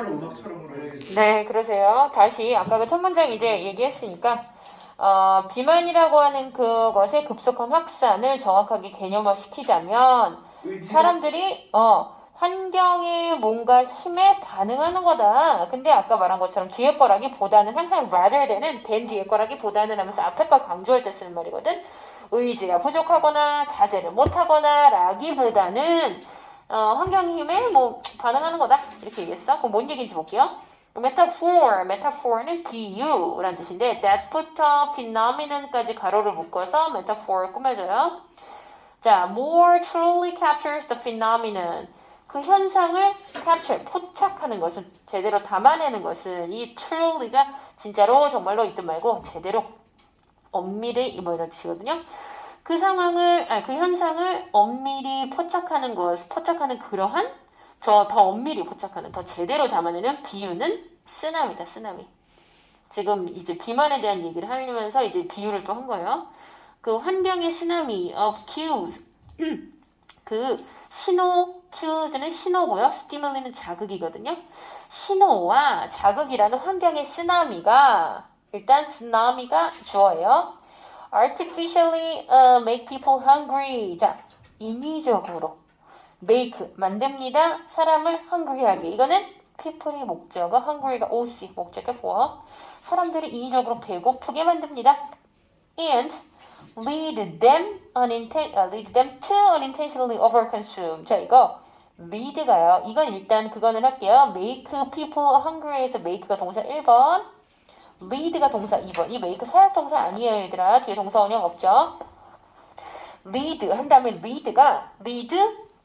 음악처럼 이렇게. 네, 그러세요. 다시 아까 그 첫 문장 이제 얘기했으니까 비만이라고 하는 그것의 급속한 확산을 정확하게 개념화시키자면 사람들이 환경의 뭔가 힘에 반응하는 거다. 근데 아까 말한 것처럼 뒤에 거라기보다는 항상 rather than 뒤에 거라기보다는 하면서 앞에 거 강조할 때 쓰는 말이거든. 의지가 부족하거나 자제를 못하거나 라기보다는 환경 힘에 뭐 반응하는 거다. 이렇게 얘기했어. 그럼 뭔 얘기인지 볼게요. metaphor는 비유라는 뜻인데 that부터 phenomenon까지 가로를 묶어서 metaphor 꾸며줘요. 자, more truly captures the phenomenon. 그 현상을 capture, 포착하는 것은, 제대로 담아내는 것은 이 truly가 진짜로 정말로 있든 말고 제대로 엄밀히 뭐 이런 뜻이거든요. 그 상황을, 그 현상을 엄밀히 포착하는 것, 포착하는 그러한 더 엄밀히 포착하는, 더 제대로 담아내는 비유는 쓰나미다, 쓰나미. 지금 이제 비만에 대한 얘기를 하면서 이제 비유를 또 한 거예요. 그 환경의 쓰나미 of cues. 그 cues는 신호고요. stimuly는 자극이거든요. 신호와 자극이라는 환경의 쓰나미가 일단 쓰나미가 주어예요. artificially make people hungry. 자, 인위적으로 make 만듭니다. 사람을 hungry하게. 이거는 people이 목적어, hungry가 OC 목적어 보어. 사람들이 인위적으로 배고프게 만듭니다. and lead them to unintentionally overconsume. 자, 이거 lead가요. 이건 일단 그거는 할게요. make people hungry에서 make가 동사 1번, lead가 동사 2번. 이 make 사역 동사 아니에요, 얘들아. 뒤에 동사 원형 없죠? lead 한 다음에 lead가 lead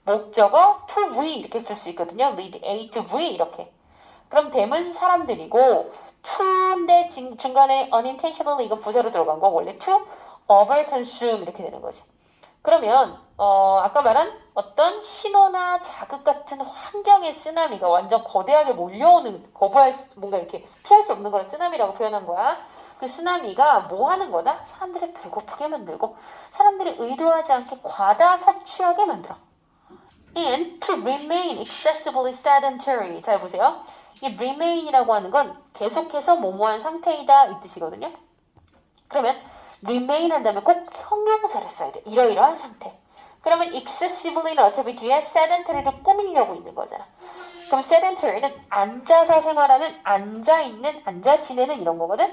목적어 to V 이렇게 쓸 수 있거든요. lead A to V 이렇게. 그럼 them은 사람들이고 to인데 중간에 unintentionally 이거 부사로 들어간 거 원래 to overconsume 이렇게 되는 거지. 그러면 아까 말한 어떤 신호나 자극 같은 환경의 쓰나미가 완전 거대하게 몰려오는 거부할 뭔가 이렇게 피할 수 없는 걸 쓰나미라고 표현한 거야. 그 쓰나미가 뭐 하는 거다? 사람들을 배고프게 만들고 사람들이 의도하지 않게 과다 섭취하게 만들어. And to remain excessively sedentary. 잘 보세요. 이 remain이라고 하는 건 계속해서 뭐뭐한 상태이다 이 뜻이거든요. 그러면 remain 한다면 꼭 형용사를 써야 돼. 이러이러한 상태. 그러면 excessively는 어차피 뒤에 sedentary를 꾸미려고 있는 거잖아. 그럼 sedentary는 앉아서 생활하는, 앉아있는, 앉아 지내는 이런 거거든.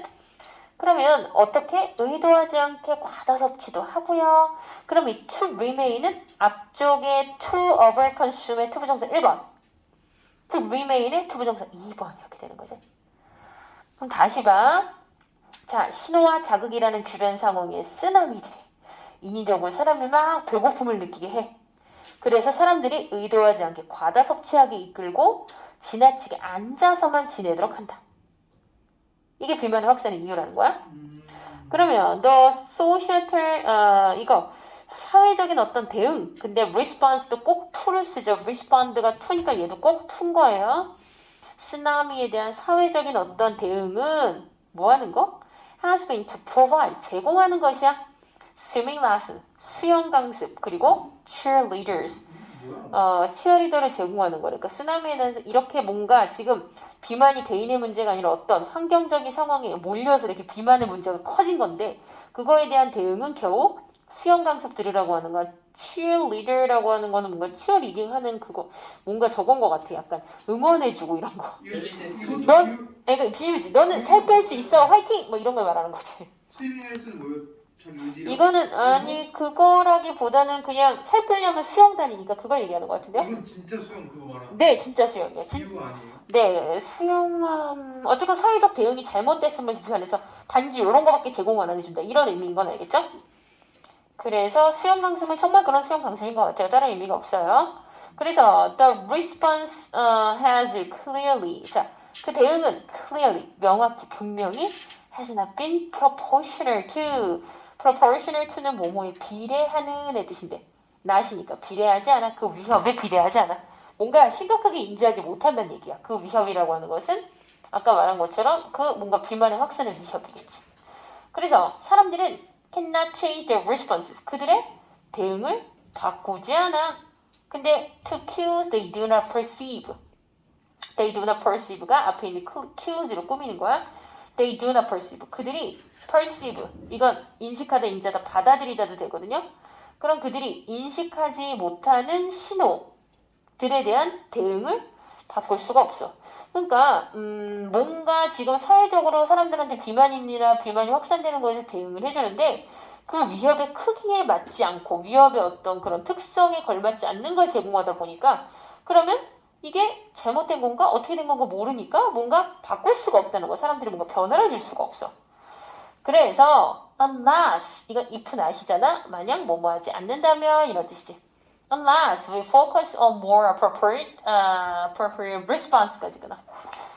그러면 어떻게 의도하지 않게 과다 섭취도 하고요. 그럼 이 to remain은 앞쪽에 to overconsume의 투부정사 1번, to remain의 투부정사 2번 이렇게 되는 거죠. 그럼 다시 봐. 자, 신호와 자극이라는 주변 상황의 쓰나미들이 인위적으로 사람이 막 배고픔을 느끼게 해. 그래서 사람들이 의도하지 않게 과다 섭취하게 이끌고 지나치게 앉아서만 지내도록 한다. 이게 비만의 확산의 이유라는 거야. 그러면 the societal 이거 사회적인 어떤 대응. 근데 response도 꼭 to를 쓰죠. respond가 to니까 얘도 꼭 to인 거예요. 쓰나미에 대한 사회적인 어떤 대응은 뭐 하는 거? has been to provide 제공하는 것이야. swimming lesson 수영 강습 그리고 cheerleaders 치어리더를 제공하는 거니까 쓰나미에 대해서 이렇게 뭔가 지금 비만이 개인의 문제가 아니라 어떤 환경적인 상황에 몰려서 이렇게 비만의 문제가 커진 건데 그거에 대한 대응은 겨우 수영 강습 들으라고 하는 건 cheerleader라고 하는 거는 뭔가 치어리딩 하는 그거 뭔가 저건 것 같아. 약간 응원해주고 이런 거. 넌 그러니까 비유지. 너는 살 뺄 수 있어. 화이팅! 뭐 이런 걸 말하는 거지. 스위밍에서는 뭐예요? 자기 의지랑? 이거는 아니 그거라기보다는 그냥 살 빼려면 수영 다니니까 그걸 얘기하는 것 같은데요? 이건 진짜 수영 그거 말하는 네, 진짜 수영이에요. 비유가 아니에요? 네, 수영 어쨌건 사회적 대응이 잘못됐음을 비판해서 단지 이런 거밖에 제공 안 해준다. 이런 의미인 건 알겠죠? 그래서 수영 강습은 정말 그런 수영 강습인 것 같아요. 다른 의미가 없어요. 그래서 the response has clearly 자, 그 대응은 clearly 명확히 분명히 has not been proportional to는 뭐뭐에 비례하는의 뜻인데 not이니까 비례하지 않아. 그 위협에 비례하지 않아. 뭔가 심각하게 인지하지 못한다는 얘기야. 그 위협이라고 하는 것은 아까 말한 것처럼 그 뭔가 비만의 확산의 위협이겠지. 그래서 사람들은 cannot change their responses. 그들의 대응을 바꾸지 않아. 근데 to cues they do not perceive. They do not perceive가 앞에 있는 cues로 꾸미는 거야. They do not perceive. 그들이 perceive. 이건 인식하다, 인자다, 받아들이다도 되거든요. 그럼 그들이 인식하지 못하는 신호들에 대한 대응을 바꿀 수가 없어. 그러니까 뭔가 지금 사회적으로 사람들한테 비만이나 비만이 확산되는 것에 대응을 해주는데 그 위협의 크기에 맞지 않고 위협의 어떤 그런 특성에 걸맞지 않는 걸 제공하다 보니까 그러면 이게 잘못된 건가 어떻게 된 건가 모르니까 뭔가 바꿀 수가 없다는 거. 사람들이 뭔가 변화를 줄 수가 없어. 그래서 unless 이건 if not이잖아. 만약 뭐뭐 하지 않는다면 이런 뜻이지. Unless we focus on more appropriate response까지 그나.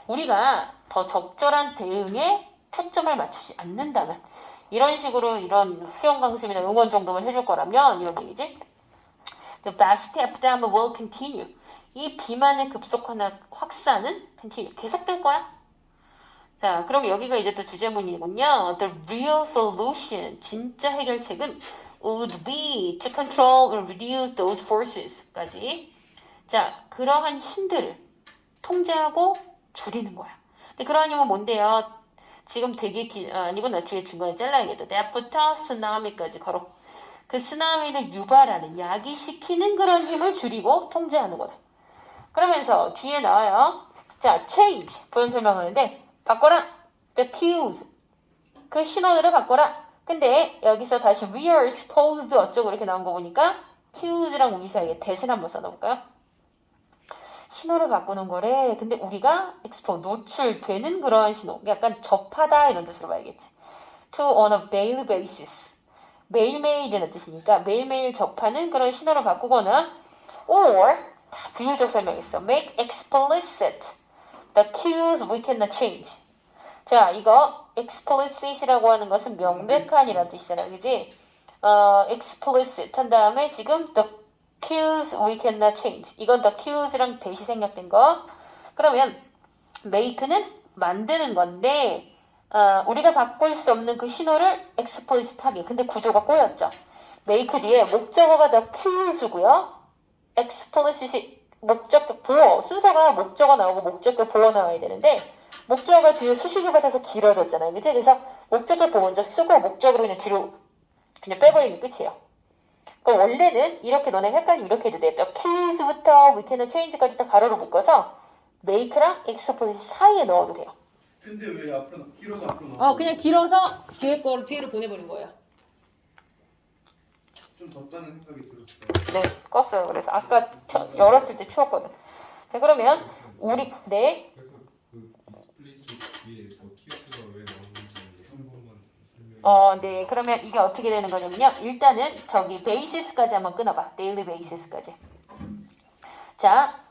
우리가 더 적절한 대응에 초점을 맞추지 않는다면 이런 식으로 이런 수용 강습이나 응원 정도만 해줄 거라면 이런 얘기지. The best epidemic will continue. 이 비만의 급속한 확산은 continue. 계속될 거야. 자, 그럼 여기가 이제 또 주제문이군요. The real solution. 진짜 해결책은 would be to control and reduce those forces까지. 자, 그러한 힘들을 통제하고 줄이는 거야. 근데 그러한 힘은 뭔데요? 지금 되게 아니구나. 뒤에 중간에 잘라야겠다. that부터 쓰나미까지 걸어. 그 쓰나미를 유발하는, 야기시키는 그런 힘을 줄이고 통제하는 거다. 그러면서 뒤에 나와요. 자, change. 부연 설명하는데 바꿔라. The cues. 그 신호들을 바꿔라. 근데 여기서 다시 we are exposed 어쩌고 이렇게 나온 거 보니까 cues랑 we 사이에 대신 한번 써놓을까요? 신호를 바꾸는 거래. 근데 우리가 노출되는 그런 신호. 약간 접하다 이런 뜻으로 봐야겠지. To on a daily basis. 매일매일이라는 뜻이니까 매일매일 접하는 그런 신호를 바꾸거나 or 다 비유적 설명했어. Make explicit the cues we cannot change. 자, 이거 explicit이라고 하는 것은 명백한이라는 뜻이잖아. 그지? explicit 한 다음에 지금 the cues we cannot change. 이건 the cues랑 대시 생략된 거. 그러면 make는 만드는 건데 우리가 바꿀 수 없는 그 신호를 explicit하게. 근데 구조가 꼬였죠. make 뒤에 목적어가 the cues고요. explicit이 목적격 보어. 순서가 목적어 나오고 목적격 보어 나와야 되는데 목적어가 뒤에 수식이 받아서 길어졌잖아요. 그치? 그래서 목적격 보어 먼저 쓰고 목적으로 그냥 뒤로 그냥 빼버리는 게 끝이에요. 그러니까 원래는 이렇게 너네 헷갈리면 이렇게 해도 돼. cues부터 we cannot change까지 다 가로로 묶어서 make랑 explicit 사이에 넣어도 돼요. 근데 왜 앞으로 길어서 앞으로 나와? 그냥 길어서 뒤에 거를 뒤로 보내버린 거예요. 좀 덥다는 생각이 들었어. 네, 껐어요. 그래서 아까 열었을 때 추웠거든. 자, 그러면 우리 네. 그래서 그 익스플리시트 뒤에 저 키워드가 왜 나오는지 한 번만 설명해. 네. 그러면 이게 어떻게 되는 거냐면요. 일단은 저기 베이시스까지 한번 끊어봐. 데일리 베이시스까지. 자,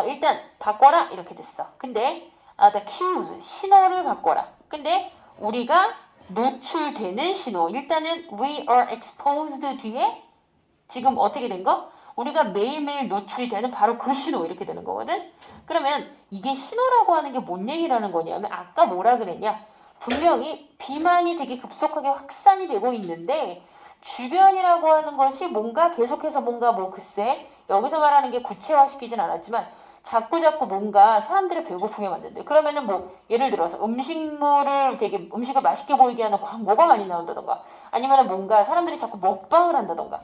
일단 바꿔라 이렇게 됐어. 근데 the cues 신호를 바꿔라. 근데 우리가 노출되는 신호. 일단은 we are exposed 뒤에 지금 어떻게 된 거? 우리가 매일매일 노출이 되는 바로 그 신호 이렇게 되는 거거든. 그러면 이게 신호라고 하는 게 뭔 얘기라는 거냐면 아까 뭐라 그랬냐? 분명히 비만이 되게 급속하게 확산이 되고 있는데 주변이라고 하는 것이 뭔가 계속해서 뭔가 뭐 글쎄 여기서 말하는 게 구체화시키진 않았지만 자꾸자꾸 뭔가 사람들을 배고프게 만든대. 그러면은 뭐 예를 들어서 음식을 맛있게 보이게 하는 광고가 많이 나온다던가 아니면은 뭔가 사람들이 자꾸 먹방을 한다던가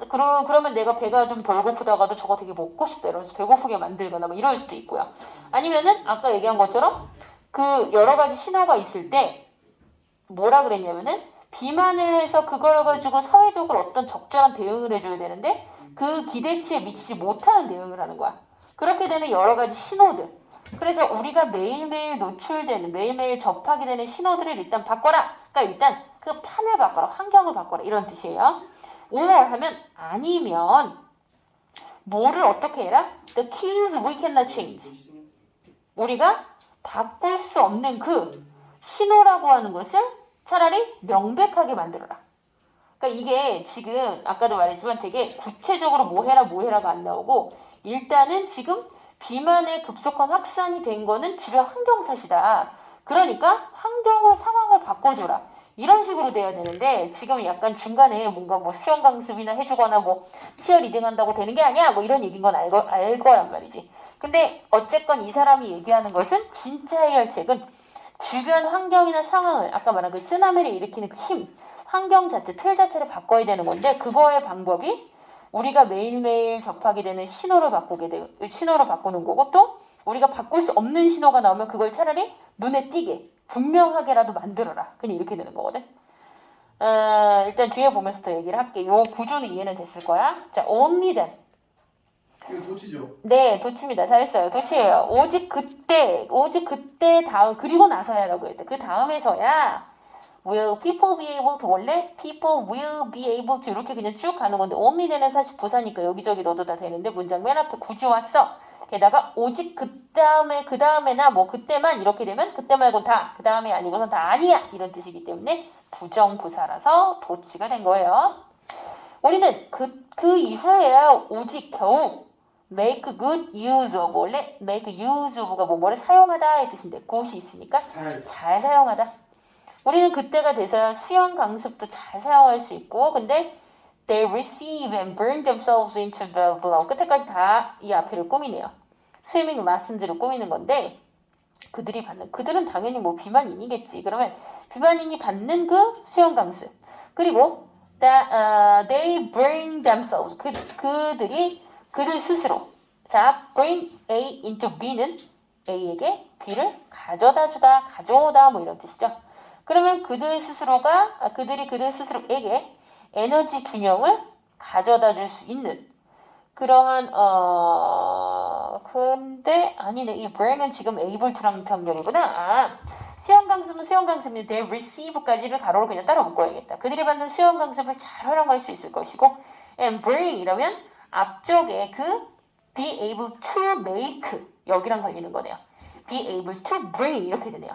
그러면 내가 배가 좀 덜 고프다가도 저거 되게 먹고 싶다 이러면서 배고프게 만들거나 뭐 이럴 수도 있고요. 아니면은 아까 얘기한 것처럼 그 여러 가지 신호가 있을 때 뭐라 그랬냐면은 비만을 해서 그걸 가지고 사회적으로 어떤 적절한 대응을 해줘야 되는데 그 기대치에 미치지 못하는 대응을 하는 거야. 그렇게 되는 여러 가지 신호들. 그래서 우리가 매일매일 노출되는 매일매일 접하게 되는 신호들을 일단 바꿔라. 그러니까 일단 그 판을 바꿔라. 환경을 바꿔라. 이런 뜻이에요. or 하면 아니면 뭐를 어떻게 해라? The cues we cannot change. 우리가 바꿀 수 없는 그 신호라고 하는 것을 차라리 명백하게 만들어라. 그러니까 이게 지금 아까도 말했지만 되게 구체적으로 뭐 해라가 안 나오고 일단은 지금 비만의 급속한 확산이 된 거는 주변 환경 탓이다. 그러니까 상황을 바꿔줘라. 이런 식으로 돼야 되는데 지금 약간 중간에 뭔가 뭐 수영 강습이나 해주거나 뭐 치어리딩 한다고 되는 게 아니야 뭐 이런 얘기인 건 알 거란 말이지. 근데 어쨌건 이 사람이 얘기하는 것은 진짜 해결책은 주변 환경이나 상황을 아까 말한 그 쓰나미를 일으키는 그 힘, 환경 자체, 틀 자체를 바꿔야 되는 건데 그거의 방법이 우리가 매일매일 접하게 되는 신호를 바꾸는 거고 또 우리가 바꿀 수 없는 신호가 나오면 그걸 차라리 눈에 띄게 분명하게라도 만들어라. 그냥 이렇게 되는 거거든. 일단 뒤에 보면서 더 얘기를 할게. 요 구조는 이해는 됐을 거야. 자, only then. 이거 도치죠? 네, 도치입니다. 잘했어요. 도치예요. 오직 그때 다음 그리고 나서야라고 했대. 그 다음에서야 will people be able to 원래 people will be able to 이렇게 그냥 쭉 가는 건데 only then은 사실 부사니까 여기저기 넣어도 다 되는데 문장 맨 앞에 굳이 왔어. 게다가 오직 그 다음에나 뭐 그때만 이렇게 되면 그때 말고 다 그 다음에 아니고선 다 아니야 이런 뜻이기 때문에 부정부사라서 도치가 된 거예요. 우리는 그 이후에야 오직 겨우 make good use of 원래 make use of가 뭐를 사용하다의 뜻인데 good이 있으니까 잘 사용하다. 우리는 그때가 돼서야 수영 강습도 잘 사용할 수 있고 근데 they receive and bring themselves into the below 끝에까지 다 이 앞에를 꾸미네요. 스위밍 레슨즈를 꾸미는 건데 그들은 당연히 뭐 비만인이겠지. 그러면 비만인이 받는 그 수영 강습 그리고 they bring themselves 그들 스스로 자 bring A into B는 A에게 B를 가져오다 뭐 이런 뜻이죠. 그러면 그들이 그들 스스로에게 에너지 균형을 가져다 줄 수 있는 그러한 근데 아니네 이 bring은 지금 able to랑 병렬이구나. 수영 강습인데 they receive까지를 가로로 그냥 따로 묶어야겠다. 그들이 받는 수영 강습을 잘 활용할 수 있을 것이고 and bring 이러면 앞쪽에 그 be able to make 여기랑 걸리는 거네요. be able to bring 이렇게 되네요.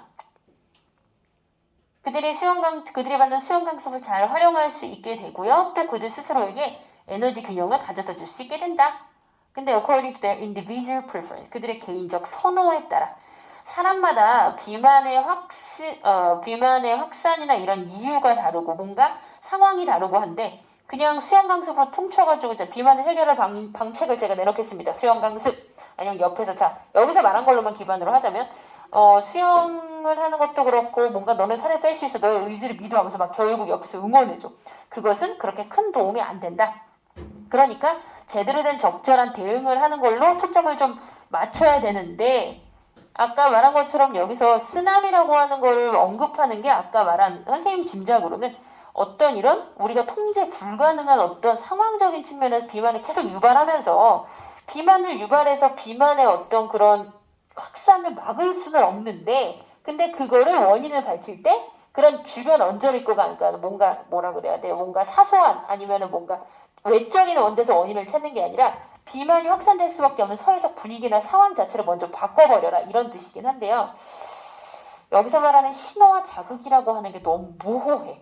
그들이 받는 수영 강습을 잘 활용할 수 있게 되고요. 또 그들 스스로에게 에너지 균형을 가져다 줄 수 있게 된다. 근데 according to their individual preference, 그들의 개인적 선호에 따라 사람마다 비만의 확산이나 이런 이유가 다르고 뭔가 상황이 다르고 한데 그냥 수영 강습으로 퉁쳐가지고 비만을 해결할 방책을 제가 내놓겠습니다. 수영 강습 아니면 옆에서 여기서 말한 걸로만 기반으로 하자면 수영을 하는 것도 그렇고 뭔가 너는 살을 뺄 수 있어 너의 의지를 믿어 하면서 막 결국 옆에서 응원해줘. 그것은 그렇게 큰 도움이 안 된다. 그러니까 제대로 된 적절한 대응을 하는 걸로 초점을 좀 맞춰야 되는데 아까 말한 것처럼 여기서 쓰나미라고 하는 거를 언급하는 게 아까 말한 선생님 짐작으로는 어떤 이런 우리가 통제 불가능한 어떤 상황적인 측면에서 비만을 계속 유발하면서 비만을 유발해서 비만의 어떤 그런 확산을 막을 수는 없는데 근데 그거를 원인을 밝힐 때 그런 주변 언저리거가 그러니까 뭔가 뭐라 그래야 돼요. 뭔가 사소한 아니면은 뭔가 외적인 원대에서 원인을 찾는 게 아니라 비만이 확산될 수밖에 없는 사회적 분위기나 상황 자체를 먼저 바꿔버려라 이런 뜻이긴 한데요. 여기서 말하는 신호와 자극이라고 하는 게 너무 모호해.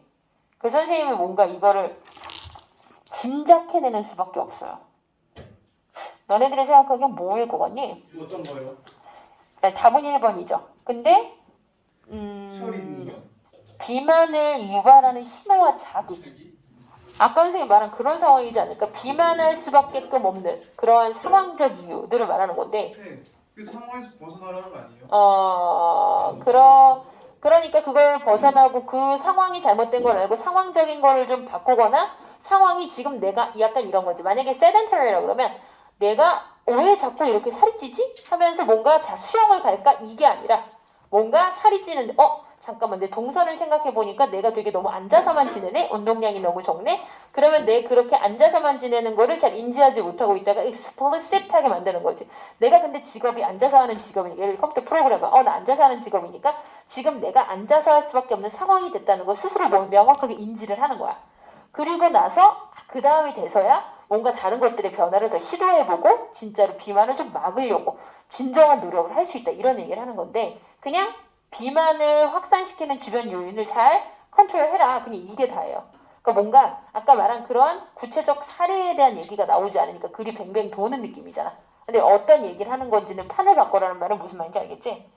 그래서 선생님이 뭔가 이거를 짐작해내는 수밖에 없어요. 너네들이 생각하기엔 뭐일 것 같니? 어떤 거요? 답은 1번이죠. 근데 비만을 유발하는 신호와 자극 아까 선생님이 말한 그런 상황이지 않을까? 비만할 수밖에끔 없는 그런 상황적 이유들을 말하는 건데 그 상황에서 벗어나라는 거 아니에요? 그러니까 그걸 벗어나고 그 상황이 잘못된 걸 알고 상황적인 거를 좀 바꾸거나 상황이 지금 내가 약간 이런 거지. 만약에 sedentary라고 그러면 내가 왜 자꾸 이렇게 살이 찌지? 하면서 뭔가 수영을 갈까? 이게 아니라 뭔가 살이 찌는데 잠깐만 내 동선을 생각해보니까 내가 되게 너무 앉아서만 지내네? 운동량이 너무 적네? 그러면 내 그렇게 앉아서만 지내는 거를 잘 인지하지 못하고 있다가 explicit하게 만드는 거지. 내가 근데 직업이 앉아서 하는 직업이니까 예를 들어 컴퓨터 프로그래머 나 앉아서 하는 직업이니까 지금 내가 앉아서 할 수밖에 없는 상황이 됐다는 걸 스스로 명확하게 인지를 하는 거야. 그리고 나서 그 다음이 돼서야 뭔가 다른 것들의 변화를 더 시도해보고 진짜로 비만을 좀 막으려고 진정한 노력을 할 수 있다 이런 얘기를 하는 건데 그냥 비만을 확산시키는 주변 요인을 잘 컨트롤해라. 그냥 이게 다예요. 그러니까 뭔가 아까 말한 그런 구체적 사례에 대한 얘기가 나오지 않으니까 글이 뱅뱅 도는 느낌이잖아. 근데 어떤 얘기를 하는 건지는 판을 바꿔라는 말은 무슨 말인지 알겠지?